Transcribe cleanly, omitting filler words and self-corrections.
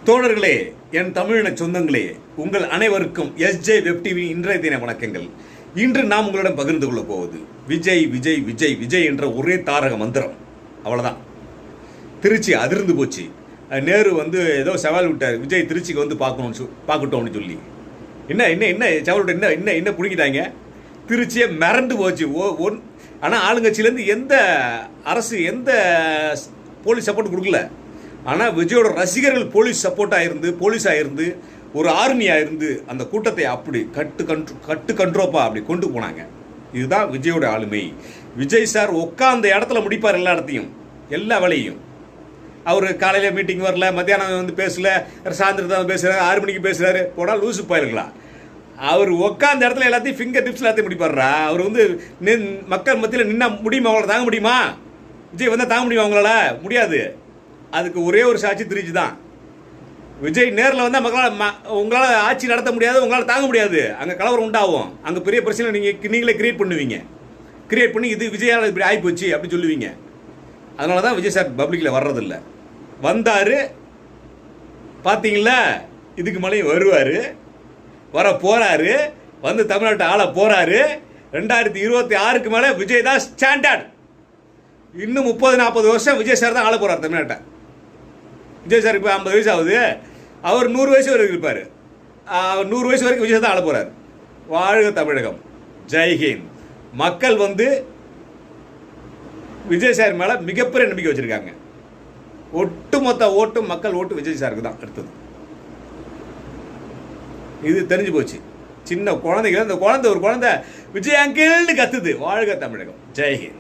தோழர்களே, என் தமிழின சொந்தங்களே, உங்கள் அனைவருக்கும் எஸ்ஜே வெப் டிவி இன்றைய தின வணக்கங்கள். இன்று நாம் உங்களிடம் பகிர்ந்து கொள்ள போவது விஜய் விஜய் விஜய் விஜய் என்ற ஒரே தாரக மந்திரம். அவ்வளோதான். திருச்சி அதிர்ந்து போச்சு. நேரு ஏதோ சவால் விட்டார், விஜய் திருச்சிக்கு பார்க்கட்டோம்னு சொல்லி. என்ன என்ன என்ன சவால் விட்ட என்ன என்ன என்ன பிடிக்கிட்டாங்க. திருச்சியை மிரண்டு போச்சு. ஆனால் ஆளுங்கட்சியிலேருந்து எந்த அரசு எந்த போலீஸ் சப்போர்ட் கொடுக்கல. ஆனால் விஜயோட ரசிகர்கள் போலீஸாக இருந்து ஒரு ஆர்மியாக இருந்து அந்த கூட்டத்தை அப்படி கட்டு கண்ட்ரோப்பா அப்படி கொண்டு போனாங்க. இதுதான் விஜயோட ஆளுமை. விஜய் சார் உட்காந்த இடத்துல முடிப்பார் எல்லா இடத்தையும், எல்லா வேலையும். அவர் காலையில் மீட்டிங் வரல, மத்தியானம் பேசல, சாயந்தரத்தான் பேசுகிறாரு, 6 மணிக்கு பேசுகிறாரு. போனால் லூசு போயிருக்கலாம். அவர் உட்காந்த இடத்துல எல்லாத்தையும் ஃபிங்கர் டிப்ஸ் எல்லாத்தையும் முடிப்பாடுறா. அவர் மக்கள் மத்தியில் நின்னா முடியுமா? அவங்களால தாங்க முடியுமா? விஜய் தாங்க முடியுமா? அவங்களால முடியாது. அதுக்கு ஒரே ஒரு சாட்சி திருச்சி தான். விஜய் நேரில் உங்களால் ஆட்சி நடத்த முடியாது, உங்களால் தாங்க முடியாது. அங்கே கலவரம் உண்டாகும், அங்கே பெரிய பிரச்சனை நீங்களே கிரியேட் பண்ணுவீங்க. கிரியேட் பண்ணி இது விஜயால் இப்படி ஆகிப்போச்சு அப்படி சொல்லுவீங்க. அதனால தான் விஜய் சார் பப்ளிக்கில் வர்றதில்ல. வந்தார் பார்த்தீங்களா? இதுக்கு மேலேயும் வருவார், வர போகிறாரு, தமிழ்நாட்டை ஆள போகிறாரு. 2026க்கு மேலே விஜய் தான் ஸ்டாண்டர்ட். இன்னும் 30-40 வருஷம் விஜய் சார் தான் ஆள போகிறார் தமிழ்நாட்டை. விஜய் சார் இப்போ 50 வயசு ஆகுது. அவர் 100 வயசு வரைக்கும் இருப்பார். 100 வயசு வரைக்கும் விஜய் தான் ஆள போகிறார். வாழ்க தமிழகம், ஜெய்ஹிந்த். மக்கள் விஜய் சார் மேலே மிகப்பெரிய நம்பிக்கை வச்சுருக்காங்க. ஒட்டுமொத்த ஓட்டும் மக்கள் ஓட்டு விஜய் சாருக்கு தான் அடுத்தது. இது தெரிஞ்சு போச்சு. சின்ன குழந்தைகள், ஒரு குழந்தை விஜய் அங்கிள்னு கத்துது. வாழ்க தமிழகம், ஜெய்ஹிந்த்.